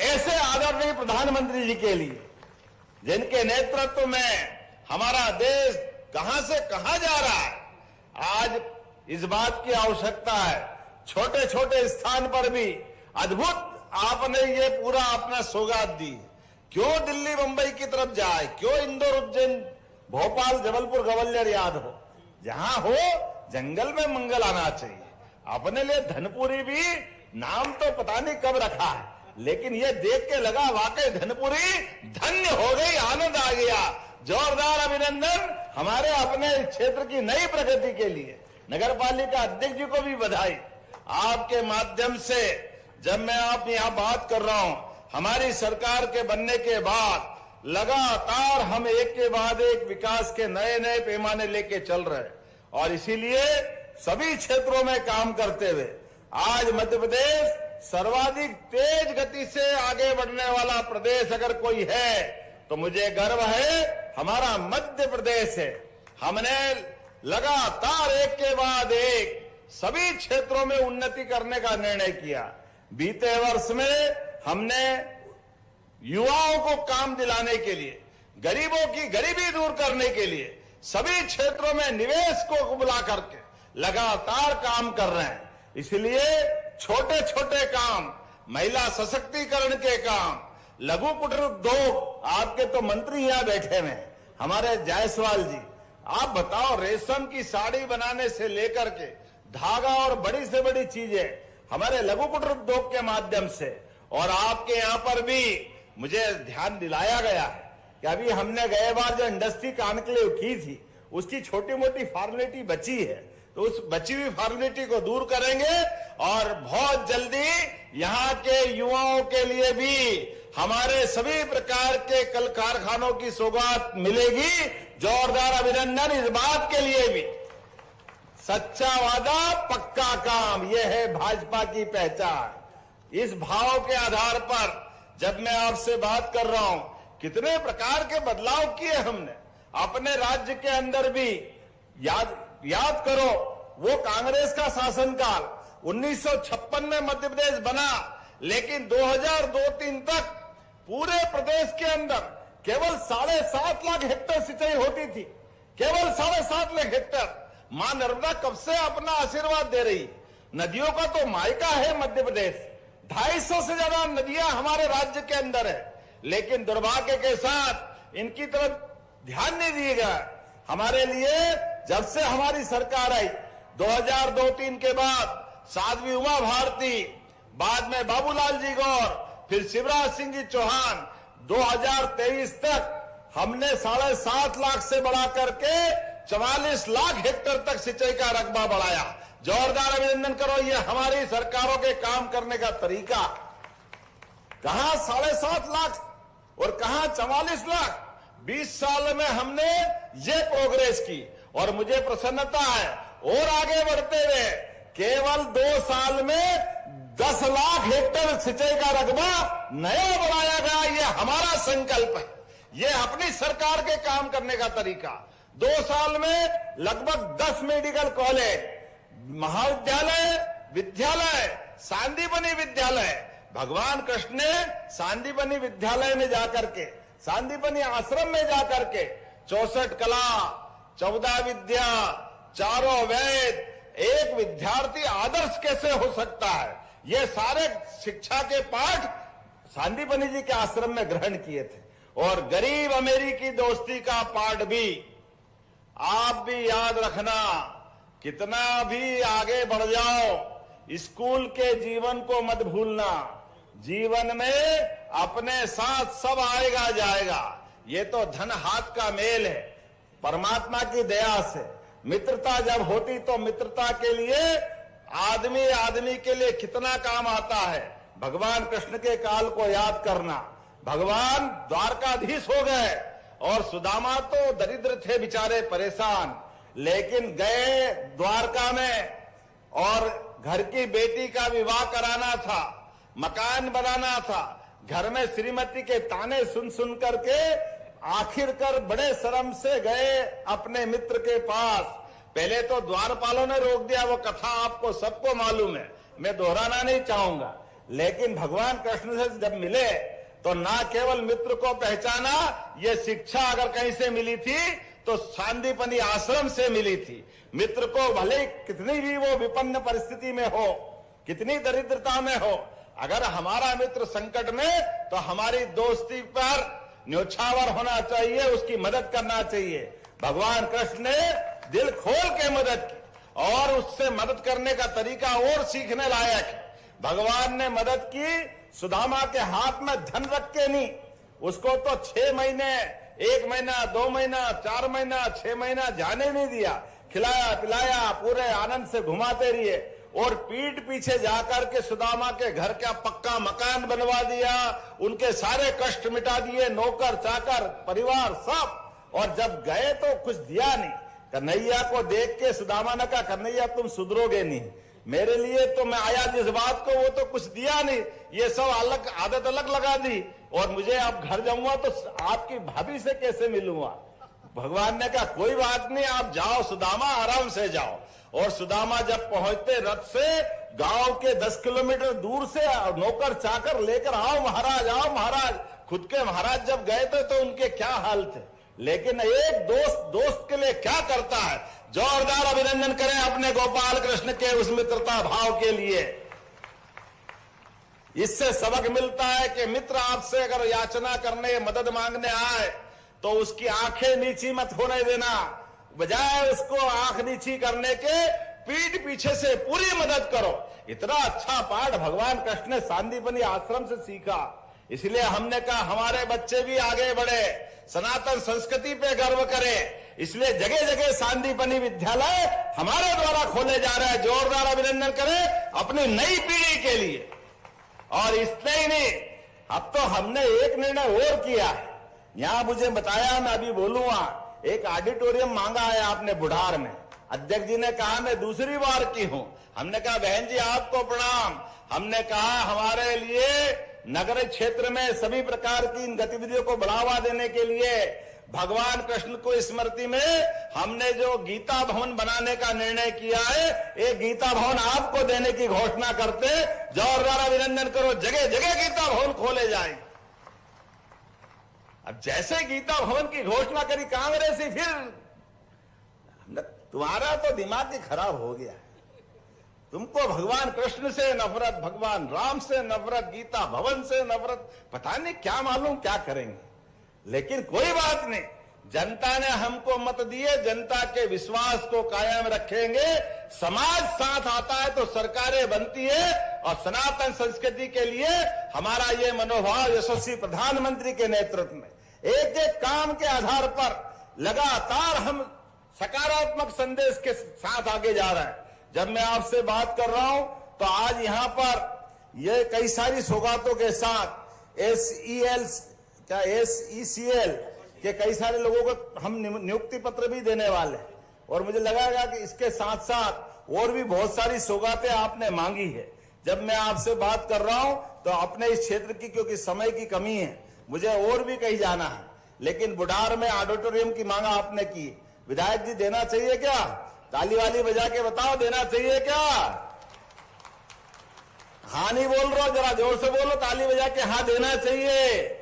ऐसे आदरणीय प्रधानमंत्री जी के लिए, जिनके नेतृत्व में हमारा देश कहां से कहां जा रहा है। आज इस बात की आवश्यकता है, छोटे छोटे स्थान पर भी अद्भुत आपने ये पूरा अपना सौगात दी। क्यों दिल्ली मुंबई की तरफ जाए, क्यों इंदौर उज्जैन भोपाल जबलपुर ग्वालियर याद हो, जहां हो जंगल में मंगल आना चाहिए। अपने लिए धनपुरी भी नाम तो पता नहीं कब रखा है, लेकिन ये देख के लगा वाकई धनपुरी धन्य हो गई, आनंद आ गया। जोरदार अभिनंदन हमारे अपने क्षेत्र की नई प्रगति के लिए। नगर पालिका अध्यक्ष जी को भी बधाई। आपके माध्यम से जब मैं आप यहां बात कर रहा हूं, हमारी सरकार के बनने के बाद लगातार हम एक के बाद एक विकास के नए नए पैमाने लेके चल रहे हैं, और इसीलिए सभी क्षेत्रों में काम करते हुए आज मध्य प्रदेश सर्वाधिक तेज गति से आगे बढ़ने वाला प्रदेश अगर कोई है तो मुझे गर्व है, हमारा मध्य प्रदेश है। हमने लगातार एक के बाद एक सभी क्षेत्रों में उन्नति करने का निर्णय किया। बीते वर्ष में हमने युवाओं को काम दिलाने के लिए, गरीबों की गरीबी दूर करने के लिए सभी क्षेत्रों में निवेश को बुला करके लगातार काम कर रहे हैं। इसलिए छोटे छोटे काम, महिला सशक्तिकरण के काम, लघु कुटीर उद्योग, आपके तो मंत्री यहां बैठे हुए हैं हमारे जायसवाल जी, आप बताओ रेशम की साड़ी बनाने से लेकर के धागा और बड़ी से बड़ी चीजें हमारे लघु कुटीर उद्योग के माध्यम से। और आपके यहां पर भी मुझे ध्यान दिलाया गया है कि अभी हमने गए बार जो इंडस्ट्री कॉन्क्लेव की थी उसकी छोटी मोटी फॉर्मेलिटी बची है, तो उस बची हुई फॉर्मेलिटी को दूर करेंगे और बहुत जल्दी यहाँ के युवाओं के लिए भी हमारे सभी प्रकार के कल कारखानों की सौगात मिलेगी। जोरदार अभिनंदन इस बात के लिए भी। सच्चा वादा पक्का काम, यह है भाजपा की पहचान। इस भाव के आधार पर जब मैं आपसे बात कर रहा हूं, कितने प्रकार के बदलाव किए हमने अपने राज्य के अंदर भी। याद करो वो कांग्रेस का शासनकाल 1956 में मध्य प्रदेश बना, लेकिन 2002-03 तक पूरे प्रदेश के अंदर केवल 7.5 लाख हेक्टेयर सिंचाई होती थी, केवल 7.5 लाख हेक्टेयर। मां नर्मदा कब से अपना आशीर्वाद दे रही। नदियों का तो मायका है मध्य प्रदेश, 250 से ज्यादा नदियां हमारे राज्य के अंदर है, लेकिन दुर्भाग्य के साथ इनकी तरफ ध्यान नहीं दिया गया। हमारे लिए जब से हमारी सरकार आई 2002-03 के बाद साध्वी उमा भारती, बाद में बाबूलाल जी गौर, फिर शिवराज सिंह जी चौहान, 2023 तक हमने 7.5 लाख से बढ़ा करके 44 लाख हेक्टेयर तक सिंचाई का रकबा बढ़ाया। जोरदार अभिनंदन करो, ये हमारी सरकारों के काम करने का तरीका। कहां 7.5 लाख और कहां 44 लाख। 20 साल में हमने ये प्रोग्रेस की, और मुझे प्रसन्नता है और आगे बढ़ते हुए केवल 2 साल में 10 लाख हेक्टेयर सिंचाई का रकबा नया बढ़ाया गया। ये हमारा संकल्प है, ये अपनी सरकार के काम करने का तरीका। 2 साल में लगभग 10 मेडिकल कॉलेज, महाविद्यालय, विद्यालय, सांदीपनि विद्यालय, भगवान कृष्ण ने सांदीपनि विद्यालय में जाकर के, सांदीपनि आश्रम में जाकर के 64 कला, 14 विद्या, 4 वेद, एक विद्यार्थी आदर्श कैसे हो सकता है, ये सारे शिक्षा के पाठ सांदीपनि जी के आश्रम में ग्रहण किए थे। और गरीब अमेरिकी दोस्ती का पाठ भी आप भी याद रखना, कितना भी आगे बढ़ जाओ, स्कूल के जीवन को मत भूलना। जीवन में अपने साथ सब आएगा जाएगा, ये तो धन हाथ का मेल है। परमात्मा की दया से मित्रता जब होती तो मित्रता के लिए आदमी आदमी के लिए कितना काम आता है। भगवान कृष्ण के काल को याद करना, भगवान द्वारकाधीश हो गए और सुदामा तो दरिद्र थे बेचारे, परेशान, लेकिन गए द्वारका में और घर की बेटी का विवाह कराना था, मकान बनाना था। घर में श्रीमती के ताने सुन सुन करके आखिरकार बड़े शर्म से गए अपने मित्र के पास। पहले तो द्वारपालों ने रोक दिया, वो कथा आपको सबको मालूम है, मैं दोहराना नहीं चाहूंगा। लेकिन भगवान कृष्ण से जब मिले तो ना केवल मित्र को पहचाना, ये शिक्षा अगर कहीं से मिली थी तो सांदीपनी आश्रम से मिली थी। मित्र को भले कितनी भी वो विपन्न परिस्थिति में हो, कितनी दरिद्रता में हो, अगर हमारा मित्र संकट में तो हमारी दोस्ती पर न्योछावर होना चाहिए, उसकी मदद करना चाहिए। भगवान कृष्ण ने दिल खोल के मदद की और उससे मदद करने का तरीका और सीखने लायक है। भगवान ने मदद की, सुदामा के हाथ में धन रख के नहीं, उसको तो 6 महीने, 1 महीना, 2 महीना, 4 महीना, 6 महीना जाने नहीं दिया, खिलाया पिलाया, पूरे आनंद से घुमाते रहिए और पीठ पीछे जाकर के सुदामा के घर का पक्का मकान बनवा दिया, उनके सारे कष्ट मिटा दिए, नौकर चाकर परिवार सब। और जब गए तो कुछ दिया नहीं। कन्हैया को देख के सुदामा ने कहा, कन्हैया तुम सुधरोगे नहीं, मेरे लिए तो मैं आया जिस बात को वो तो कुछ दिया नहीं, ये सब अलग आदत अलग लगा दी, और मुझे अब घर जाऊंगा तो आपकी भाभी से कैसे मिलूंगा। भगवान ने कहा कोई बात नहीं, आप जाओ सुदामा, आराम से जाओ। और सुदामा जब पहुंचते रथ से, गांव के 10 किलोमीटर दूर से नौकर चाकर लेकर आओ महाराज, आओ महाराज। खुद के महाराज जब गए थे तो उनके क्या हाल थे, लेकिन एक दोस्त के लिए क्या करता है। जोरदार अभिनंदन करें अपने गोपाल कृष्ण के उस मित्रता भाव के लिए। इससे सबक मिलता है कि मित्र आपसे अगर याचना करने, मदद मांगने आए तो उसकी आंखें नीची मत होने देना, बजाय उसको आंख नीची करने के पीठ पीछे से पूरी मदद करो। इतना अच्छा पाठ भगवान कृष्ण ने सांदीपनी आश्रम से सीखा। इसलिए हमने कहा हमारे बच्चे भी आगे बढ़े, सनातन संस्कृति पे गर्व करें। इसलिए जगह जगह सांदीपनी विद्यालय हमारे द्वारा खोले जा रहे हैं। जोरदार अभिनंदन करें अपनी नई पीढ़ी के लिए। और इसलिए ही नहीं, अब तो हमने एक निर्णय और किया है, यहां मुझे बताया, मैं अभी बोलूंगा, एक ऑडिटोरियम मांगा है आपने बुढ़ार में। अध्यक्ष जी ने कहा मैं दूसरी बार की हूं। हमने कहा बहन जी आपको प्रणाम। हमने कहा हमारे लिए नगर क्षेत्र में सभी प्रकार की इन गतिविधियों को बढ़ावा देने के लिए भगवान कृष्ण को स्मृति में हमने जो गीता भवन बनाने का निर्णय किया है, एक गीता भवन आपको देने की घोषणा करते। जोरदार अभिनंदन करो, जगह जगह गीता भवन खोले जाएंगे। अब जैसे गीता भवन की घोषणा करी कांग्रेसी, फिर तुम्हारा तो दिमाग ही खराब हो गया। तुमको भगवान कृष्ण से नफरत, भगवान राम से नफरत, गीता भवन से नफरत, पता नहीं क्या मालूम क्या करेंगे। लेकिन कोई बात नहीं, जनता ने हमको मत दिए, जनता के विश्वास को कायम रखेंगे। समाज साथ आता है तो सरकारें बनती है, और सनातन संस्कृति के लिए हमारा ये मनोभाव यशस्वी प्रधानमंत्री के नेतृत्व में एक एक काम के आधार पर लगातार हम सकारात्मक संदेश के साथ आगे जा रहे हैं। जब मैं आपसे बात कर रहा हूं तो आज यहां पर ये कई सारी सौगातों के साथ SECL के कई सारे लोगों को हम नियुक्ति पत्र भी देने वाले हैं, और मुझे लगेगा कि इसके साथ साथ और भी बहुत सारी सौगातें आपने मांगी है। जब मैं आपसे बात कर रहा हूं तो अपने इस क्षेत्र की, क्योंकि समय की कमी है, मुझे और भी कहीं जाना है, लेकिन बुढ़ार में ऑडिटोरियम की मांग आपने की। विधायक जी देना चाहिए क्या? ताली वाली बजा के बताओ, देना चाहिए क्या? हाँ नहीं बोल रहा, जरा जोर से बोलो, ताली बजा के हाँ देना चाहिए।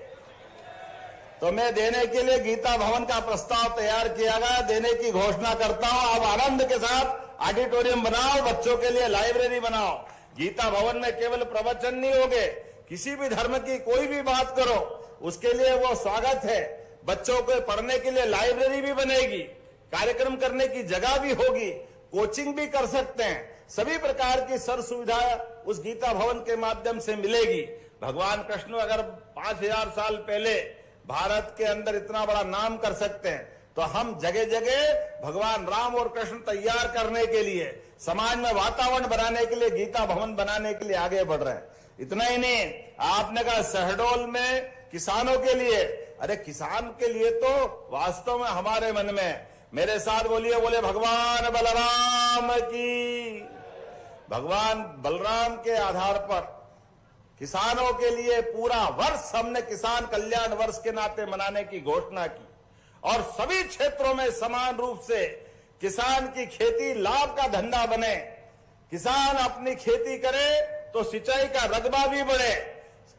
तो मैं देने के लिए गीता भवन का प्रस्ताव तैयार किया गया, देने की घोषणा करता हूं। अब आनंद के साथ ऑडिटोरियम बनाओ, बच्चों के लिए लाइब्रेरी बनाओ। गीता भवन में केवल प्रवचन नहीं होंगे, किसी भी धर्म की कोई भी बात करो उसके लिए वो स्वागत है। बच्चों को पढ़ने के लिए लाइब्रेरी भी बनेगी, कार्यक्रम करने की जगह भी होगी, कोचिंग भी कर सकते हैं, सभी प्रकार की सर्व सुविधा उस गीता भवन के माध्यम से मिलेगी। भगवान कृष्ण अगर 5000 साल पहले भारत के अंदर इतना बड़ा नाम कर सकते हैं, तो हम जगह जगह भगवान राम और कृष्ण तैयार करने के लिए, समाज में वातावरण बनाने के लिए, गीता भवन बनाने के लिए आगे बढ़ रहे हैं। इतना ही नहीं, आपने कहा शहडोल में किसानों के लिए, अरे किसान के लिए तो वास्तव में हमारे मन में, मेरे साथ बोलिए, बोले भगवान बलराम की। भगवान बलराम के आधार पर किसानों के लिए पूरा वर्ष हमने किसान कल्याण वर्ष के नाते मनाने की घोषणा की, और सभी क्षेत्रों में समान रूप से किसान की खेती लाभ का धंधा बने, किसान अपनी खेती करे तो सिंचाई का रकबा भी बढ़े।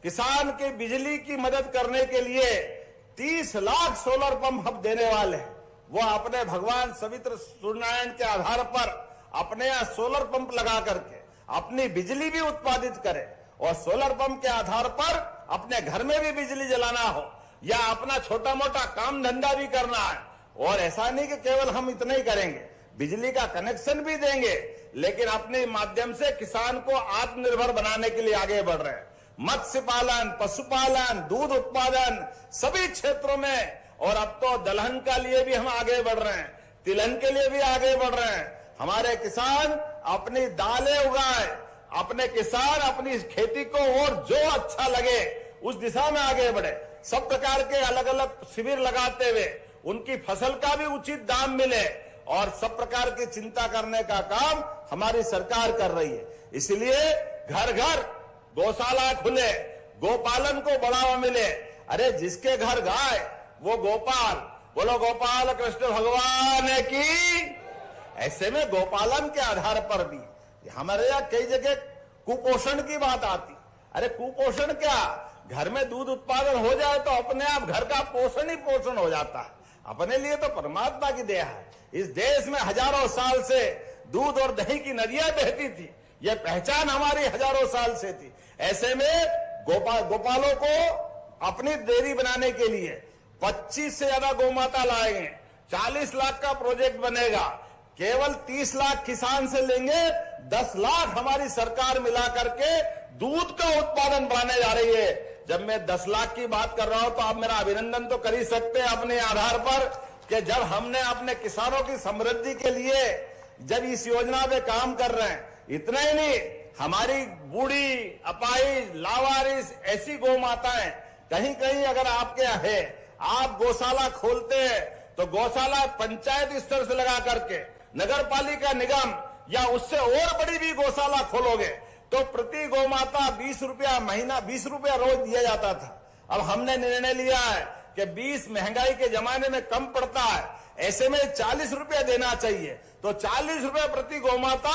किसान के बिजली की मदद करने के लिए 30 लाख सोलर पंप हम देने वाले हैं। वो अपने भगवान सवित्र सूर्यनारायण के आधार पर अपने यहाँ सोलर पंप लगा करके अपनी बिजली भी उत्पादित करे, और सोलर पंप के आधार पर अपने घर में भी बिजली जलाना हो या अपना छोटा मोटा काम धंधा भी करना है। और ऐसा नहीं कि केवल हम इतना ही करेंगे, बिजली का कनेक्शन भी देंगे, लेकिन अपने माध्यम से किसान को आत्मनिर्भर बनाने के लिए आगे बढ़ रहे हैं। मत्स्य पालन, पशुपालन, दूध उत्पादन सभी क्षेत्रों में, और अब तो दलहन का लिए भी हम आगे बढ़ रहे हैं, तिलहन के लिए भी आगे बढ़ रहे हैं। हमारे किसान अपनी दालें उगाए, अपने किसान अपनी खेती को और जो अच्छा लगे उस दिशा में आगे बढ़े। सब प्रकार के अलग अलग शिविर लगाते हुए उनकी फसल का भी उचित दाम मिले, और सब प्रकार की चिंता करने का काम हमारी सरकार कर रही है। इसलिए घर घर गौशाला खुले, गोपालन को बढ़ावा मिले। अरे जिसके घर गाय वो गोपाल, बोलो गोपाल कृष्ण भगवान की। ऐसे में गोपालन के आधार पर भी हमारे यहाँ कई जगह कुपोषण की बात आती। अरे कुपोषण क्या, घर में दूध उत्पादन हो जाए तो अपने आप घर का पोषण ही पोषण हो जाता है। अपने लिए तो परमात्मा की दया है। इस देश में हजारों साल से दूध और दही की नदियां बहती थी, यह पहचान हमारी हजारों साल से थी। ऐसे में गोपालों को अपनी डेयरी बनाने के लिए 25 से ज्यादा गौमाता लाएंगे, 40 लाख का प्रोजेक्ट बनेगा। केवल 30 लाख किसान से लेंगे, 10 लाख हमारी सरकार मिला करके दूध का उत्पादन बढ़ाने जा रही है। जब मैं 10 लाख की बात कर रहा हूं तो आप मेरा अभिनंदन तो कर ही सकते हैं अपने आधार पर, कि जब हमने अपने किसानों की समृद्धि के लिए जब इस योजना पे काम कर रहे हैं, इतना ही नहीं, हमारी बूढ़ी, अपाहिज, लावारिस ऐसी गौ माताएं कहीं कहीं अगर आपके है, आप गौशाला खोलते हैं तो गौशाला पंचायत स्तर से लगा करके नगर पालिका निगम या उससे और बड़ी भी गौशाला खोलोगे तो प्रति गौ माता 20 रुपया महीना, 20 रुपया रोज दिया जाता था। अब हमने निर्णय लिया है कि 20 महंगाई के जमाने में कम पड़ता है, ऐसे में 40 रुपया देना चाहिए। तो 40 रुपया प्रति गौमाता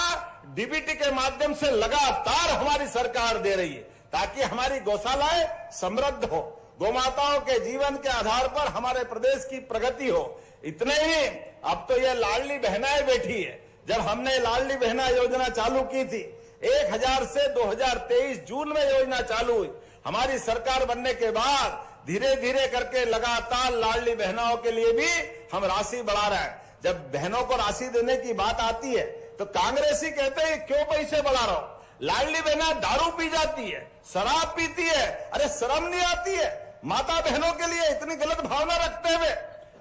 डीबीटी के माध्यम से लगातार हमारी सरकार दे रही है, ताकि हमारी गौशालाएं समृद्ध हो, गौमाताओं के जीवन के आधार पर हमारे प्रदेश की प्रगति हो। इतने ही, अब तो ये लाडली बहनाएं बैठी है। जब हमने लाडली बहना योजना चालू की थी, 1000 से 2023 जून में योजना चालू हुई। हमारी सरकार बनने के बाद धीरे धीरे करके लगातार लाडली बहनाओं के लिए भी हम राशि बढ़ा रहे हैं। जब बहनों को राशि देने की बात आती है तो कांग्रेसी कहते हैं क्यों पैसे बढ़ा रहा हो, लाडली बहना दारू पी जाती है, शराब पीती है, अरे शर्म नहीं आती है माता बहनों के लिए इतनी गलत भावना रखते हुए।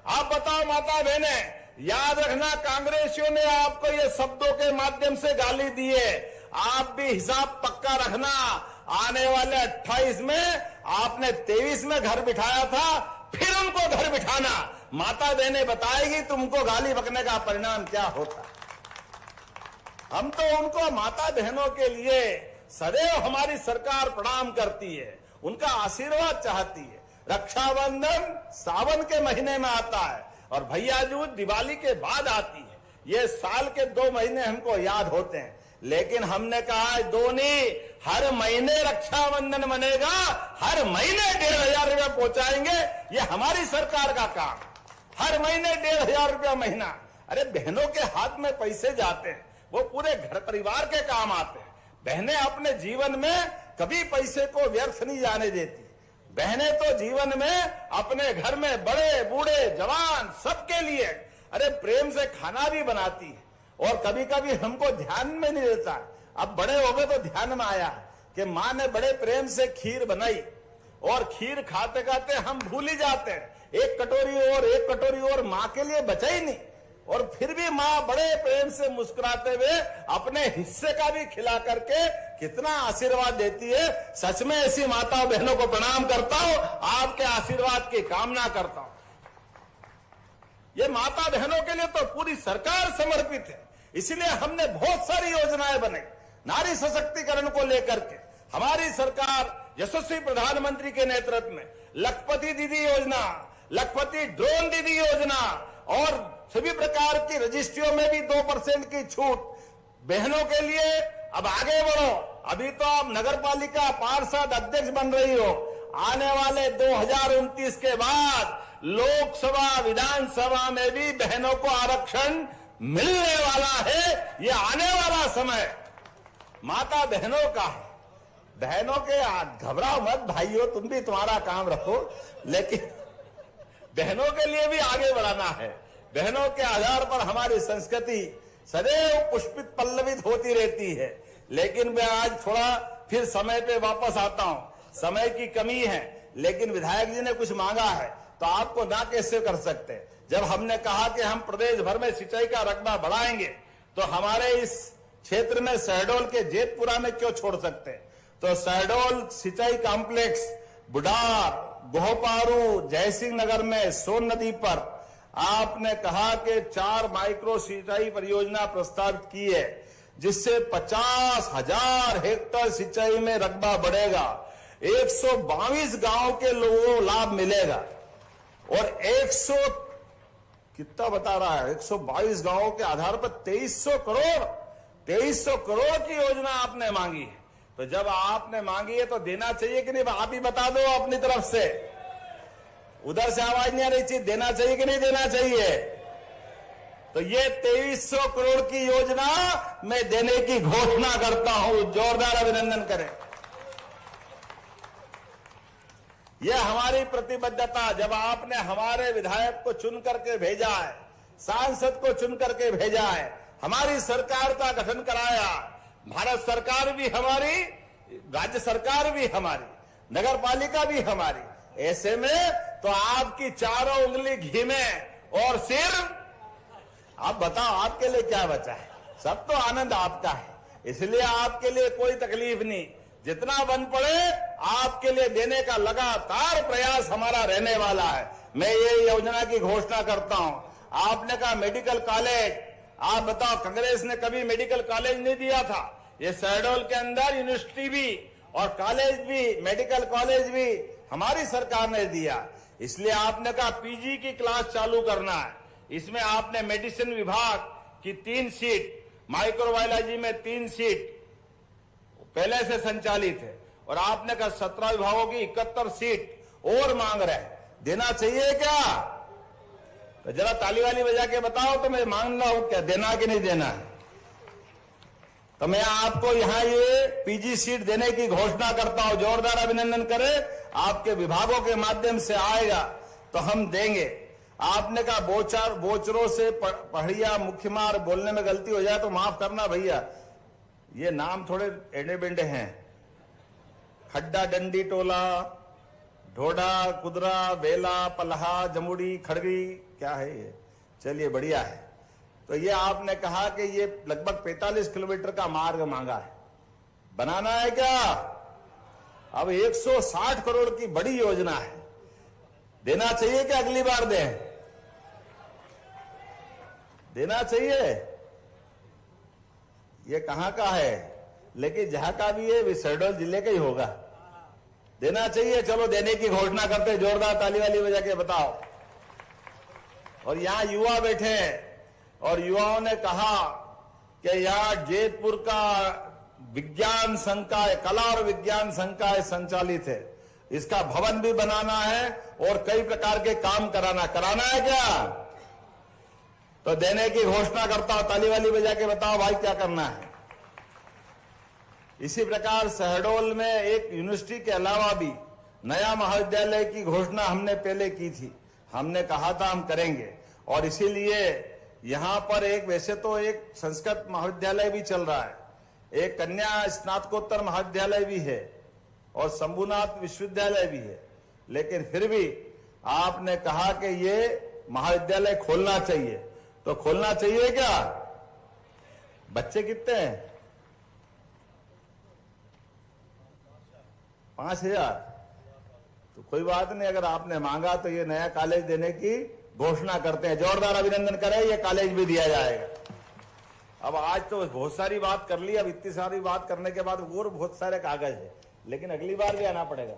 आप बताओ माता बहने, याद रखना कांग्रेसियों ने आपको ये शब्दों के माध्यम से गाली दी है, आप भी हिसाब पक्का रखना। आने वाले 28 में आपने 23 में घर बिठाया था, फिर उनको घर बिठाना। माता बहनें बताएगी तुमको गाली बकने का परिणाम क्या होता। हम तो उनको माता बहनों के लिए सदैव हमारी सरकार प्रणाम करती है, उनका आशीर्वाद चाहती है। रक्षाबंधन सावन के महीने में आता है और भैया दूज दिवाली के बाद आती है। ये साल के 2 महीने हमको याद होते हैं, लेकिन हमने कहा दो नहीं, हर महीने रक्षाबंधन बनेगा, हर महीने 1500 रुपया पहुंचाएंगे। ये हमारी सरकार का काम, हर महीने 1500 रुपया महीना। अरे बहनों के हाथ में पैसे जाते हैं, वो पूरे घर परिवार के काम आते हैं। बहनें अपने जीवन में कभी पैसे को व्यर्थ नहीं जाने देती। बहनें तो जीवन में अपने घर में बड़े बूढ़े जवान सबके लिए अरे प्रेम से खाना भी बनाती है और कभी कभी हमको ध्यान में नहीं देता। अब बड़े हो गए तो ध्यान में आया कि माँ ने बड़े प्रेम से खीर बनाई और खीर खाते खाते हम भूल ही जाते हैं, एक कटोरी और माँ के लिए बचा ही नहीं, और फिर भी माँ बड़े प्रेम से मुस्कुराते हुए अपने हिस्से का भी खिला करके कितना आशीर्वाद देती है। सच में ऐसी माता बहनों को प्रणाम करता हूं, आपके आशीर्वाद की कामना करता हूं। ये माता बहनों के लिए तो पूरी सरकार समर्पित है, इसलिए हमने बहुत सारी योजनाएं बनाई नारी सशक्तिकरण को लेकर के। हमारी सरकार यशस्वी प्रधानमंत्री के नेतृत्व में लखपति दीदी योजना, लखपति ड्रोन दीदी योजना और सभी प्रकार की रजिस्ट्रियों में भी 2% की छूट बहनों के लिए। अब आगे बढ़ो, अभी तो आप नगर पालिका पार्षद अध्यक्ष बन रही हो, आने वाले 2029 के बाद लोकसभा विधानसभा में भी बहनों को आरक्षण मिलने वाला है। ये आने वाला समय माता बहनों का है। बहनों के घबराओ मत भाइयों, तुम भी तुम्हारा काम रखो, लेकिन बहनों के लिए भी आगे बढ़ाना है। बहनों के आधार पर हमारी संस्कृति सदैव पुष्पित पल्लवित होती रहती है। लेकिन मैं आज थोड़ा फिर समय पे वापस आता हूं, समय की कमी है, लेकिन विधायक जी ने कुछ मांगा है तो आपको ना कैसे कर सकते। जब हमने कहा कि हम प्रदेश भर में सिंचाई का रकबा बढ़ाएंगे तो हमारे इस क्षेत्र में शहडोल के जेतपुरा में क्यों छोड़ सकते। तो शहडोल सिंचाई कॉम्प्लेक्स, बुढ़ार, गोहपारू, जयसिंह नगर में सोन नदी पर आपने कहा कि 4 माइक्रो सिंचाई परियोजना प्रस्तावित की है, जिससे 50,000 हेक्टेयर सिंचाई में रकबा बढ़ेगा, 122 गांव के लोगों को लाभ मिलेगा और 100 कितना बता रहा है 122 गांवों के आधार पर 2300 करोड़ की योजना आपने मांगी है। तो जब आपने मांगी है तो देना चाहिए कि नहीं, आप ही बता दो अपनी तरफ से। उधर से आवाज नहीं आ रही थी, देना चाहिए कि नहीं देना चाहिए। तो ये 2300 करोड़ की योजना मैं देने की घोषणा करता हूं, जोरदार अभिनंदन करें। यह हमारी प्रतिबद्धता, जब आपने हमारे विधायक को चुन करके भेजा है, सांसद को चुन करके भेजा है, हमारी सरकार का गठन कराया, भारत सरकार भी हमारी, राज्य सरकार भी हमारी, नगर पालिका भी हमारी, ऐसे में तो आपकी चारों उंगली घी में और सिर, आप बताओ आपके लिए क्या बचा है। सब तो आनंद आपका है, इसलिए आपके लिए कोई तकलीफ नहीं। जितना बन पड़े आपके लिए देने का लगातार प्रयास हमारा रहने वाला है। मैं ये योजना की घोषणा करता हूं। आपने कहा मेडिकल कॉलेज, आप बताओ कांग्रेस ने कभी मेडिकल कॉलेज नहीं दिया था। ये शहडोल के अंदर यूनिवर्सिटी भी और कॉलेज भी, मेडिकल कॉलेज भी हमारी सरकार ने दिया। इसलिए आपने कहा पीजी की क्लास चालू करना है। इसमें आपने मेडिसिन विभाग की 3 सीट, माइक्रोबायोलॉजी में 3 सीट पहले से संचालित है, और आपने कहा 17 विभागों की 71 सीट और मांग रहे हैं। देना चाहिए क्या? तो जरा ताली वाली बजा के बताओ तो मैं मांग रहा हूं क्या, देना कि नहीं देना है। तो मैं आपको यहां ये पीजी सीट देने की घोषणा करता हूं, जोरदार अभिनंदन करें। आपके विभागों के माध्यम से आएगा तो हम देंगे। आपने कहा बोचरों से पहाड़िया मुख्य मार्ग, बोलने में गलती हो जाए तो माफ करना भैया, ये नाम थोड़े एडे बेंडे हैं। खड्डा डंडी टोला, ढोडा, कुदरा, बेला, पलहा, जमुड़ी, खड़गी, क्या है ये, चलिए बढ़िया है। तो ये आपने कहा कि ये लगभग 45 किलोमीटर का मार्ग मांगा है, बनाना है क्या? अब 160 करोड़ की बड़ी योजना है, देना चाहिए कि अगली बार दें? देना चाहिए। ये कहां का है, लेकिन जहां का भी है शहडोल जिले का ही होगा। देना चाहिए, चलो देने की घोषणा करते, जोरदार ताली वाली बजा के बताओ। और यहां युवा बैठे हैं और युवाओं ने कहा कि यहां जेतपुर का विज्ञान संकाय, कला और विज्ञान संकाय संचालित है, इसका भवन भी बनाना है और कई प्रकार के काम कराना है क्या? तो देने की घोषणा करता हूं, ताली वाली बजा के बताओ भाई क्या करना है। इसी प्रकार शहडोल में एक यूनिवर्सिटी के अलावा भी नया महाविद्यालय की घोषणा हमने पहले की थी, हमने कहा था हम करेंगे, और इसीलिए यहां पर एक वैसे तो एक संस्कृत महाविद्यालय भी चल रहा है, एक कन्या स्नातकोत्तर महाविद्यालय भी है और शंभुनाथ विश्वविद्यालय भी है, लेकिन फिर भी आपने कहा कि ये महाविद्यालय खोलना चाहिए, तो खोलना चाहिए क्या? बच्चे कितने हैं? 5000। तो कोई बात नहीं, अगर आपने मांगा तो ये नया कॉलेज देने की घोषणा करते हैं। जोरदार अभिनंदन करें, ये कॉलेज भी दिया जाएगा। अब आज तो बहुत सारी बात कर ली, अब इतनी सारी बात करने के बाद और बहुत सारे कागज है, लेकिन अगली बार भी आना पड़ेगा।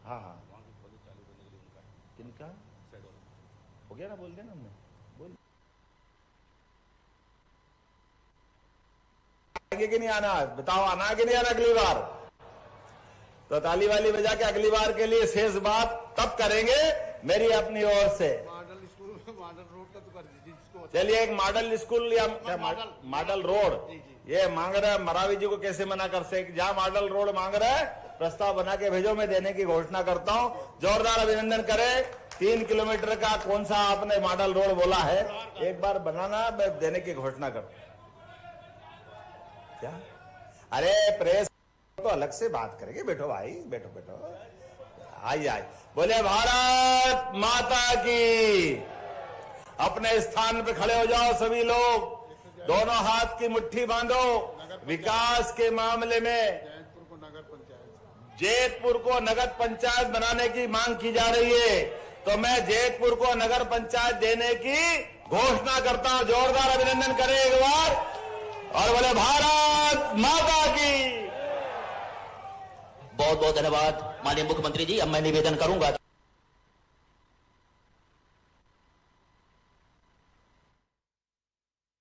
हाँ हाँ, किनका हो गया ना, बोल देना हमने, बोल आगे कि नहीं आना, बताओ आना कि नहीं आना अगली बार? तो ताली वाली बजा के अगली बार के लिए शेष बात तब करेंगे मेरी अपनी ओर से। मॉडल स्कूल, मॉडल रोड का तो कर दीजिए जिसको। चलिए एक मॉडल स्कूल या मॉडल रोड, ये मांग रहा है मरावी जी को कैसे मना कर सकते? जहां मॉडल रोड मांग रहा है प्रस्ताव बना के भेजो, मैं देने की घोषणा करता हूं। जोरदार अभिनंदन करें। 3 किलोमीटर का कौन सा आपने मॉडल रोड बोला है, एक बार बनाना, मैं देने की घोषणा करता हूं। क्या? अरे प्रेस तो अलग से बात करेंगे, बैठो भाई, बैठो बैठो, आइए। बोले भारत माता की। अपने स्थान पे खड़े हो जाओ सभी लोग, दोनों हाथ की मुट्ठी बांधो। विकास के मामले में जैतपुर को नगर पंचायत बनाने की मांग की जा रही है, तो मैं जैतपुर को नगर पंचायत देने की घोषणा करता हूं। जोरदार अभिनंदन करें एक बार और बोले भारत माता की। बहुत बहुत धन्यवाद माननीय मुख्यमंत्री जी। अब मैं निवेदन करूंगा